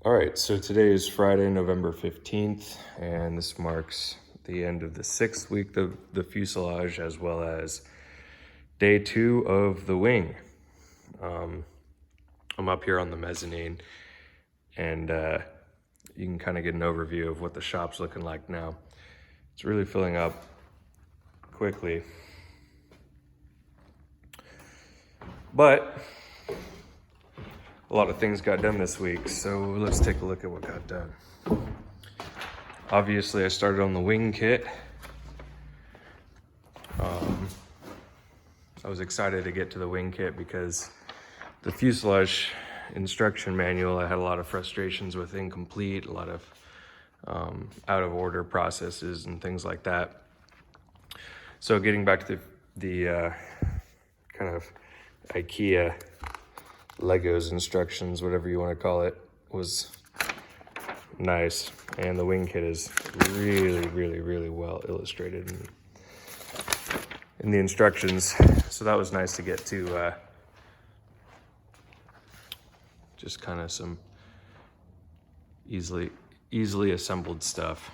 All right, so today is Friday, November 15th, and this marks the end of the 6th week of the fuselage, as well as day 2 of the wing. I'm up here on the mezzanine, and you can kind of get an overview of what the shop's looking like now. It's really filling up quickly, but a lot of things got done this week, so let's take a look at what got done. Obviously, I started on the wing kit. I was excited to get to the wing kit because the fuselage instruction manual, I had a lot of frustrations with incomplete, a lot of out of order processes and things like that. So getting back to the kind of IKEA Legos instructions, whatever you want to call it, was nice. And the wing kit is really well illustrated in the instructions. So that was nice to get to just kind of some easily assembled stuff.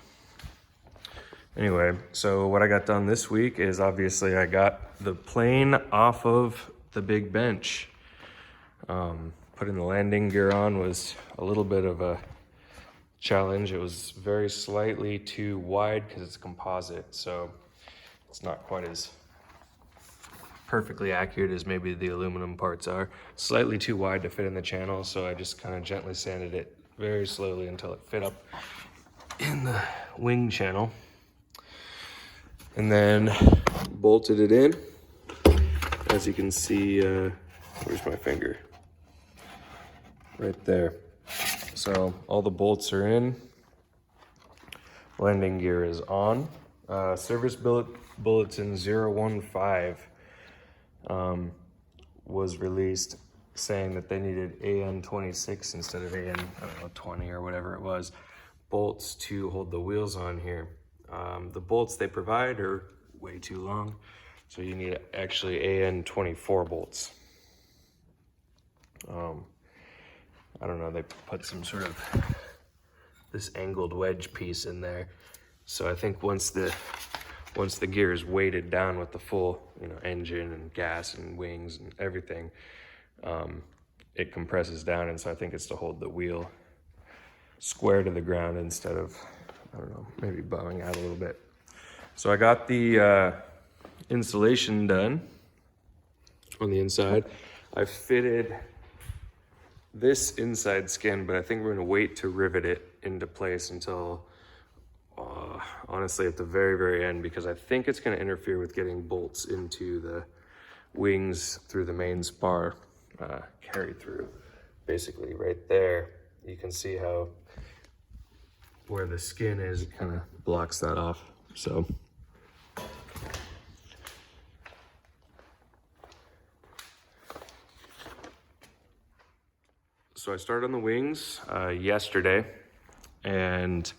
Anyway, so what I got done this week is obviously I got the plane off of the big bench. Putting the landing gear on was a little bit of a challenge. It was very slightly too wide because it's composite, so it's not quite as perfectly accurate as maybe the aluminum parts are. Slightly too wide to fit in the channel, so I just kind of gently sanded it very slowly until it fit up in the wing channel. And then bolted it in. As you can see, where's my finger? Right there. So all the bolts are in. Landing gear is on. Service bulletin 015 was released saying that they needed AN26 instead of AN, 20 or whatever it was, bolts to hold the wheels on here. The bolts they provide are way too long, so you need actually AN24 bolts. I don't know, they put some sort of this angled wedge piece in there. So I think once the gear is weighted down with the full, engine and gas and wings and everything, it compresses down, and so I think it's to hold the wheel square to the ground instead of, maybe bowing out a little bit. So I got the insulation done on the inside. I fitted this inside skin, but I think we're gonna wait to rivet it into place until honestly at the very end, because I think it's gonna interfere with getting bolts into the wings through the main spar carry through. Basically right there, you can see how where the skin is, it kind of blocks that off. So I started on the wings yesterday, and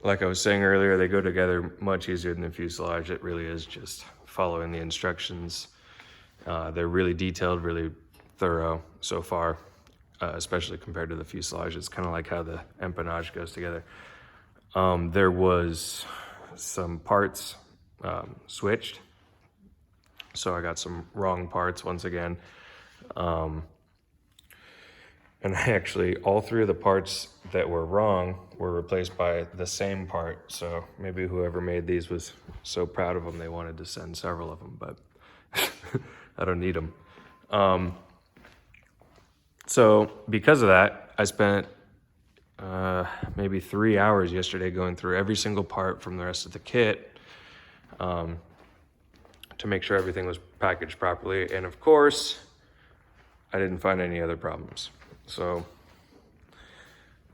like I was saying earlier, they go together much easier than the fuselage. It really is just following the instructions. They're really detailed, really thorough so far, especially compared to the fuselage. It's kind of like how the empennage goes together. There was some parts switched, so I got some wrong parts once again. And actually, all 3 of the parts that were wrong were replaced by the same part. So maybe whoever made these was so proud of them, they wanted to send several of them, but I don't need them. So because of that, I spent maybe 3 hours yesterday going through every single part from the rest of the kit to make sure everything was packaged properly. And of course, I didn't find any other problems. So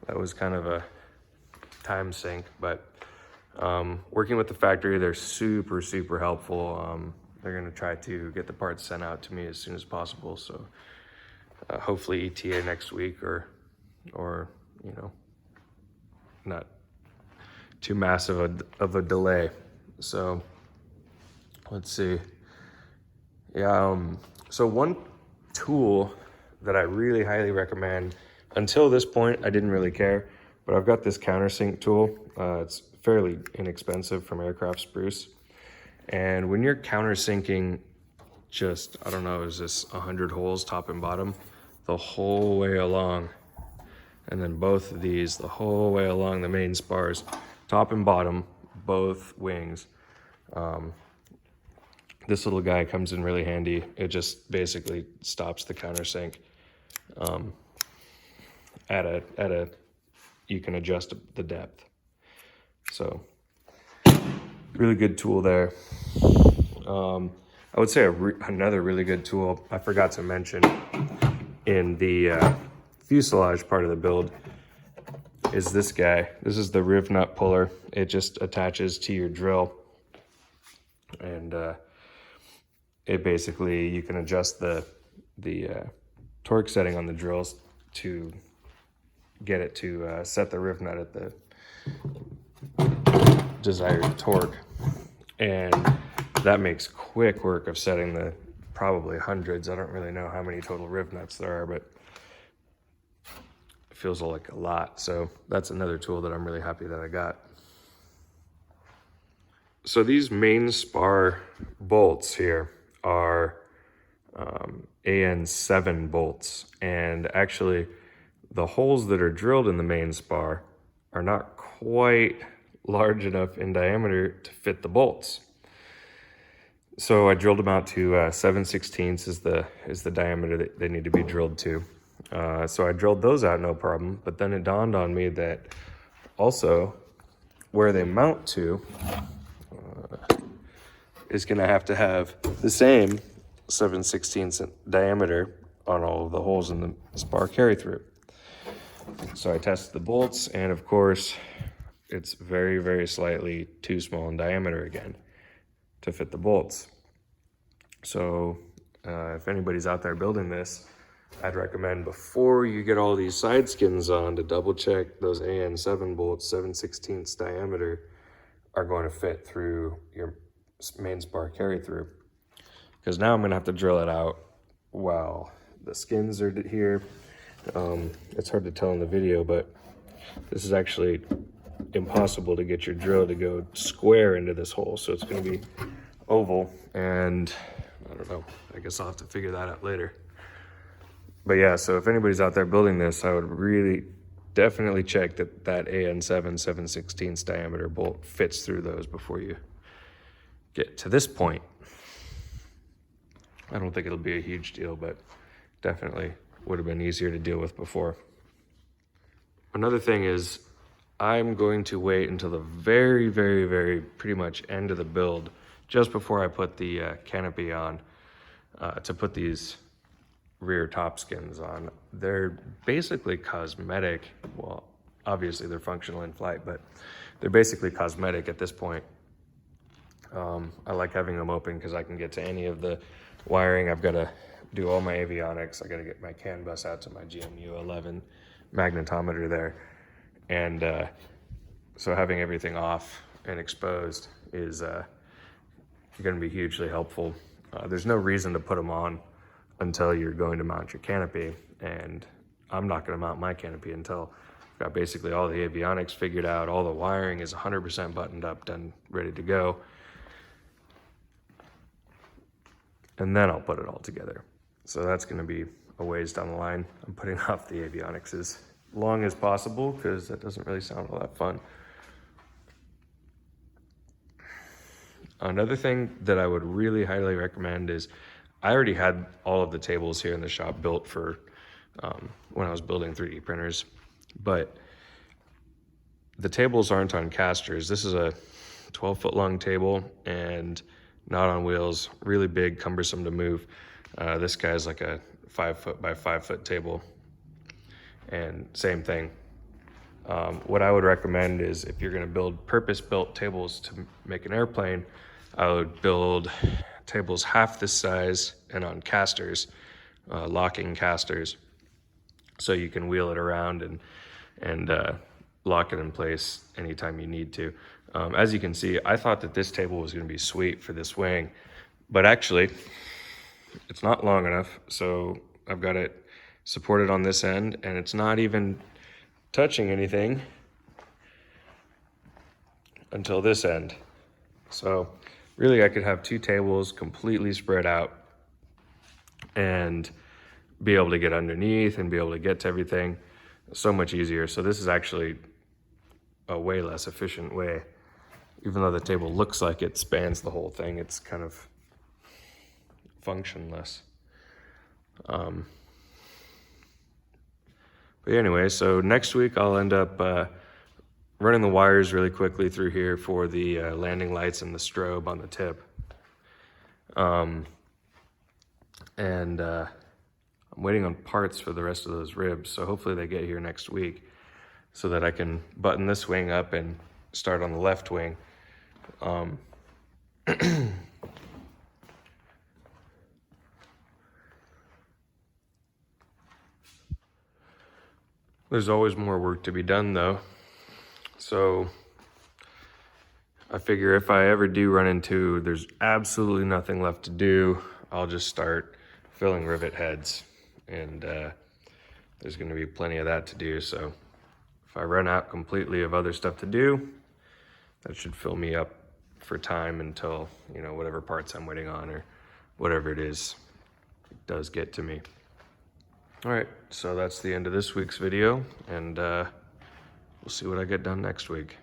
that was kind of a time sink, but working with the factory, they're super helpful. They're gonna try to get the parts sent out to me as soon as possible. So hopefully ETA next week, or not too massive of a delay. So let's see. Yeah, so one tool that I really highly recommend until this point, I didn't really care, but I've got this countersink tool. It's fairly inexpensive from Aircraft Spruce. And when you're countersinking just, I don't know, is this 100 holes top and bottom, the whole way along, and then both of these the whole way along the main spars, top and bottom, both wings. This little guy comes in really handy. It just basically stops the countersink at a you can adjust the depth. So really good tool there. I would say another really good tool I forgot to mention in the fuselage part of the build is this guy. This is the riv nut puller. It just attaches to your drill, and it basically, you can adjust the torque setting on the drills to get it to set the riv nut at the desired torque, and that makes quick work of setting the probably hundreds. I don't really know how many total riv nuts there are, but it feels like a lot. So that's another tool that I'm really happy that I got. So these main spar bolts here are AN7 bolts, and actually the holes that are drilled in the main spar are not quite large enough in diameter to fit the bolts. So I drilled them out to 7/16 is the diameter that they need to be drilled to. So I drilled those out no problem, but then it dawned on me that also where they mount to is going to have the same 7/16 diameter on all of the holes in the spar carry through. So I tested the bolts, and of course it's very, very slightly too small in diameter again to fit the bolts. So if anybody's out there building this, I'd recommend before you get all these side skins on to double check those AN7 bolts, 7/16 diameter, are going to fit through your main spar carry through. Because now I'm going to have to drill it out while the skins are here. It's hard to tell in the video, but this is actually impossible to get your drill to go square into this hole. So it's going to be oval, and I don't know, I guess I'll have to figure that out later. But yeah, so if anybody's out there building this, I would really definitely check that AN7 7/16 diameter bolt fits through those before you get to this point. I don't think it'll be a huge deal, but definitely would have been easier to deal with before. Another thing is, I'm going to wait until the very, very, very pretty much end of the build, just before I put the canopy on, to put these rear top skins on. They're basically cosmetic. Well, obviously they're functional in flight, but they're basically cosmetic at this point. I like having them open because I can get to any of the wiring. I've got to do all my avionics. I got to get my CAN bus out to my GMU 11 magnetometer there. And so having everything off and exposed is going to be hugely helpful. There's no reason to put them on until you're going to mount your canopy, and I'm not going to mount my canopy until I've got basically all the avionics figured out, all the wiring is 100% buttoned up, done, ready to go, and then I'll put it all together. So that's going to be a ways down the line. I'm putting off the avionics as long as possible because that doesn't really sound all that fun. Another thing that I would really highly recommend is, I already had all of the tables here in the shop built for when I was building 3D printers, but the tables aren't on casters. This is a 12-foot long table and not on wheels, really big, cumbersome to move. This guy's like a 5-foot by 5-foot table, and same thing. What I would recommend is, if you're gonna build purpose-built tables to make an airplane, I would build tables half this size and on casters, locking casters, so you can wheel it around and lock it in place anytime you need to. As you can see, I thought that this table was gonna be sweet for this wing, but actually it's not long enough. So I've got it supported on this end, and it's not even touching anything until this end. So really I could have 2 tables completely spread out and be able to get underneath and be able to get to everything so much easier. So this is actually a way less efficient way. Even though the table looks like it spans the whole thing, it's kind of functionless. But anyway, so next week I'll end up running the wires really quickly through here for the landing lights and the strobe on the tip. And I'm waiting on parts for the rest of those ribs, so hopefully they get here next week so that I can button this wing up and start on the left wing. There's always more work to be done though. So I figure if I ever do run into there's absolutely nothing left to do, I'll just start filling rivet heads, and there's going to be plenty of that to do. So if I run out completely of other stuff to do, that should fill me up for time until, you know, whatever parts I'm waiting on or whatever it is does get to me. All right, so that's the end of this week's video, and we'll see what I get done next week.